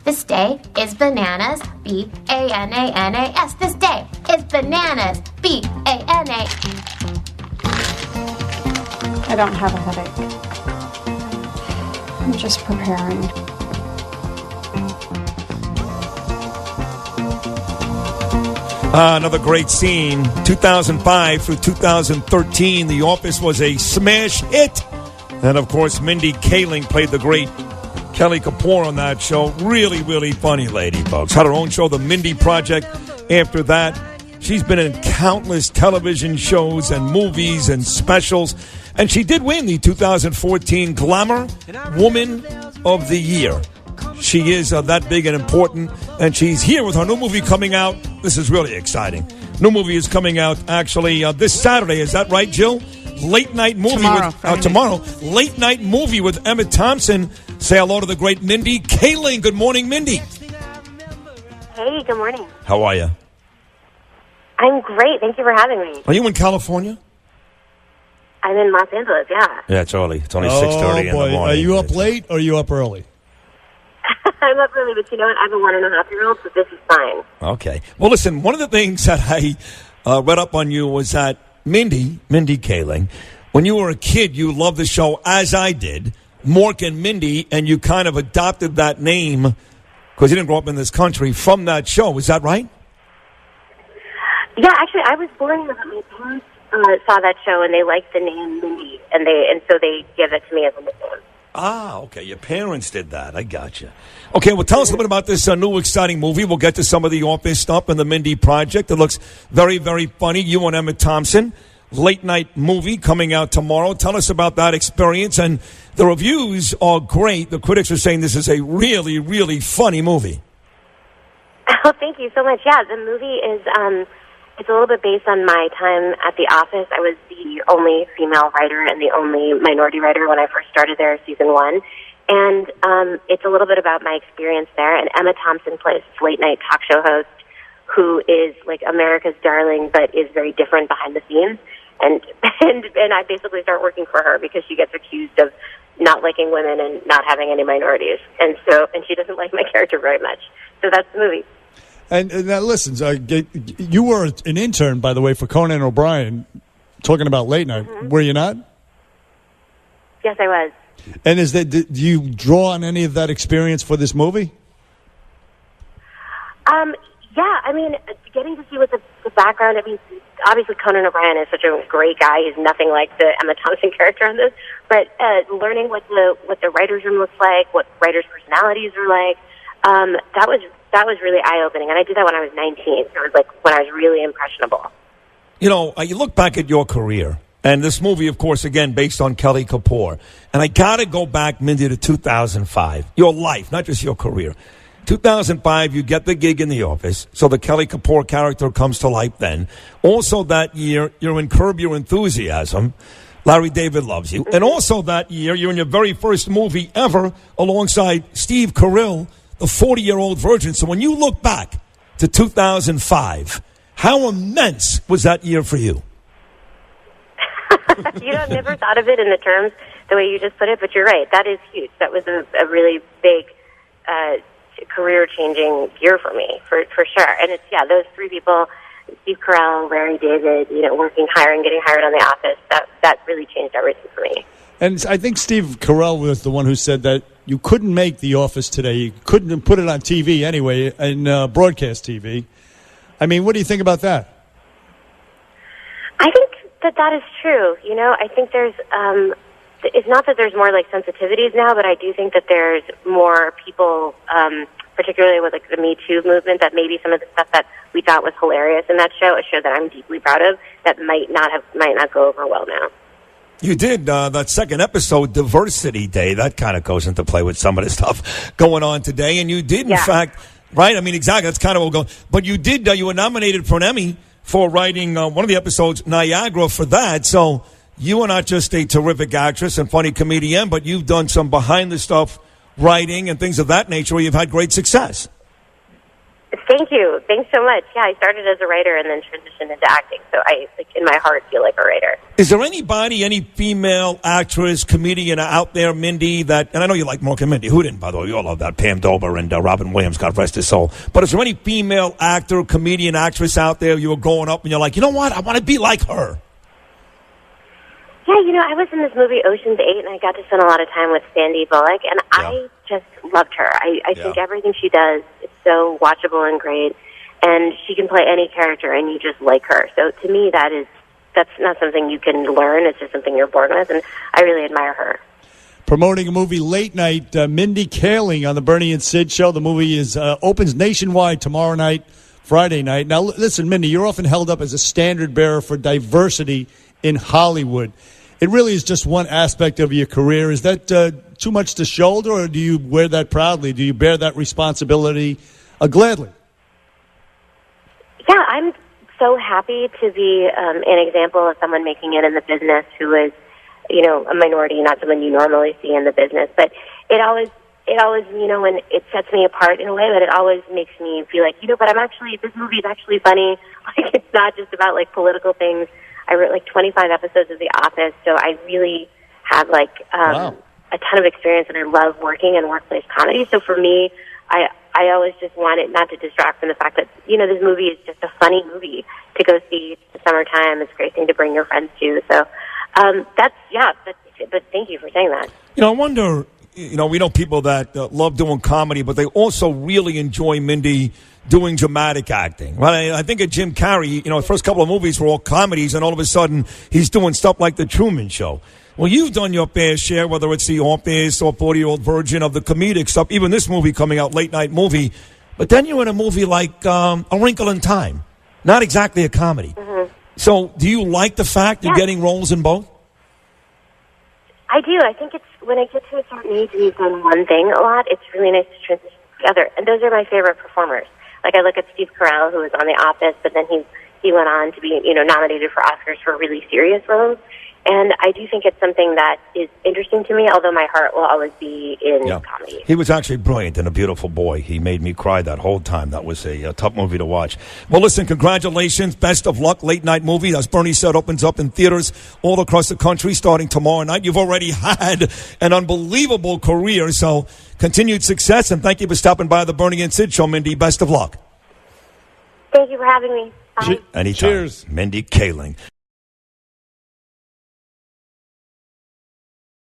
This day is bananas, B-A-N-A-N-A-S. This day is bananas, B-A-N-A. I don't have a headache. I'm just preparing. Another great scene. 2005 through 2013, The Office was a smash hit. And, of course, Mindy Kaling played the great Kelly Kapoor on that show. Really, really funny lady, folks. Had her own show, The Mindy Project. After that, she's been in countless television shows and movies and specials. And she did win the 2014 Glamour Woman of the Year. She is that big and important, and she's here with her new movie coming out. This is really exciting. New movie is coming out, actually, this Saturday. Is that right, Jill? Late night movie tomorrow. Late night movie with Emma Thompson. Say hello to the great Mindy Kaling. Good morning, Mindy. Hey, good morning. How are you? I'm great. Thank you for having me. Are you in California? I'm in Los Angeles, yeah. Yeah, it's early. It's only 6:30 in the morning. Are you up late or are you up early? I'm up early, but you know what? I have a 1.5-year-old, so this is fine. Okay. Well, listen, one of the things that I read up on you was that Mindy Kaling, when you were a kid, you loved the show, as I did, Mork and Mindy, and you kind of adopted that name because you didn't grow up in this country from that show. Is that right? Yeah, actually, I was born here, but my parents saw that show, and they liked the name Mindy, and so they give it to me as a nickname. Ah, okay. Your parents did that. I gotcha. Okay, well, tell us a little bit about this new exciting movie. We'll get to some of the Office stuff and the Mindy Project. It looks very, very funny. You and Emma Thompson, late night movie coming out tomorrow. Tell us about that experience. And the reviews are great. The critics are saying this is a really, really funny movie. Oh, thank you so much. Yeah, the movie is it's a little bit based on my time at The Office. I was the only female writer and the only minority writer when I first started there, season 1. And it's a little bit about my experience there. And Emma Thompson plays this late-night talk show host who is like America's darling but is very different behind the scenes. And I basically start working for her because she gets accused of not liking women and not having any minorities. And she doesn't like my character very much. So that's the movie. And now, listen, you were an intern, by the way, for Conan O'Brien, talking about late night. Mm-hmm. Were you not? Yes, I was. And do you draw on any of that experience for this movie? Yeah, I mean, getting to see what the background, I mean, obviously Conan O'Brien is such a great guy. He's nothing like the Emma Thompson character on this. But learning what the writer's room looks like, what writers' personalities are like, that was really eye-opening. And I did that when I was 19. So it was like when I was really impressionable. You know, you look back at your career, and this movie, of course, again, based on Kelly Kapoor. And I got to go back, Mindy, to 2005. Your life, not just your career. 2005, you get the gig in The Office, so the Kelly Kapoor character comes to life then. Also that year, you're in Curb Your Enthusiasm. Larry David Loves You. And also that year, you're in your very first movie ever alongside Steve Carell, the 40-year-old virgin. So when you look back to 2005, how immense was that year for you? You know, I've never thought of it in the terms the way you just put it, but you're right. That is huge. That was a really big career-changing year for me, for sure. And it's, those three people, Steve Carell, Larry David, getting hired on The Office, that really changed everything for me. And I think Steve Carell was the one who said that you couldn't make The Office today. You couldn't put it on TV anyway, in broadcast TV. I mean, what do you think about that? I think that is true. You know, I think there's, it's not that there's more like sensitivities now, but I do think that there's more people, particularly with like the Me Too movement, that maybe some of the stuff that we thought was hilarious in that show, a show that I'm deeply proud of, that might not go over well now. You did that second episode, Diversity Day. That kind of goes into play with some of the stuff going on today. And you did, in fact, right? I mean, exactly. That's kind of what we're going. But you did. You were nominated for an Emmy for writing one of the episodes, Niagara, for that. So you are not just a terrific actress and funny comedian, but you've done some behind the stuff writing and things of that nature where you've had great success. Thank you. Thanks so much. Yeah, I started as a writer and then transitioned into acting. So I, in my heart, feel like a writer. Is there any female actress, comedian out there, Mindy, that, and I know you like Mork and Mindy. Who didn't, by the way? We all love that. Pam Dober and Robin Williams, God rest his soul. But is there any female actor, comedian, actress out there you were growing up and you're like, you know what? I want to be like her. Yeah, I was in this movie Ocean's 8, and I got to spend a lot of time with Sandy Bullock, and I just loved her. I think everything she does is so watchable and great, and she can play any character, and you just like her. So to me, that's not something you can learn. It's just something you're born with, and I really admire her. Promoting a movie late night, Mindy Kaling on the Bernie and Sid show. The movie opens nationwide tomorrow night, Friday night. Now, listen, Mindy, you're often held up as a standard bearer for diversity in Hollywood. It really is just one aspect of your career. Is that too much to shoulder, or do you wear that proudly? Do you bear that responsibility gladly? Yeah, I'm so happy to be an example of someone making it in the business who is, a minority, not someone you normally see in the business. But it always, when it sets me apart in a way, but it always makes me feel like, but this movie is actually funny. Like, it's not just about, political things. I wrote 25 episodes of The Office, so I really have a ton of experience, and I love working in workplace comedy. So for me, I always just want it not to distract from the fact that this movie is just a funny movie to go see. It's the summertime. It's a great thing to bring your friends to. So but thank you for saying that. I wonder. We know people that love doing comedy, but they also really enjoy, Mindy, doing dramatic acting. Right? I think of Jim Carrey, his first couple of movies were all comedies, and all of a sudden he's doing stuff like The Truman Show. Well, you've done your fair share, whether it's The Office or 40-Year-Old Virgin, of the comedic stuff, even this movie coming out, late night movie. But then you're in a movie like A Wrinkle in Time. Not exactly a comedy. Mm-hmm. So do you like the fact you're getting roles in both? I do. I think it's when I get to a certain age and you've done one thing a lot, it's really nice to transition together. And those are my favorite performers. I look at Steve Carell, who was on The Office, but then he went on to be nominated for Oscars for really serious roles. And I do think it's something that is interesting to me, although my heart will always be in comedy. He was actually brilliant and a beautiful boy. He made me cry that whole time. That was a tough movie to watch. Well, listen, congratulations. Best of luck. Late night movie, as Bernie said, opens up in theaters all across the country starting tomorrow night. You've already had an unbelievable career, so continued success, and thank you for stopping by the Bernie and Sid show, Mindy. Best of luck. Thank you for having me. Bye. Anytime. Cheers. Mindy Kaling.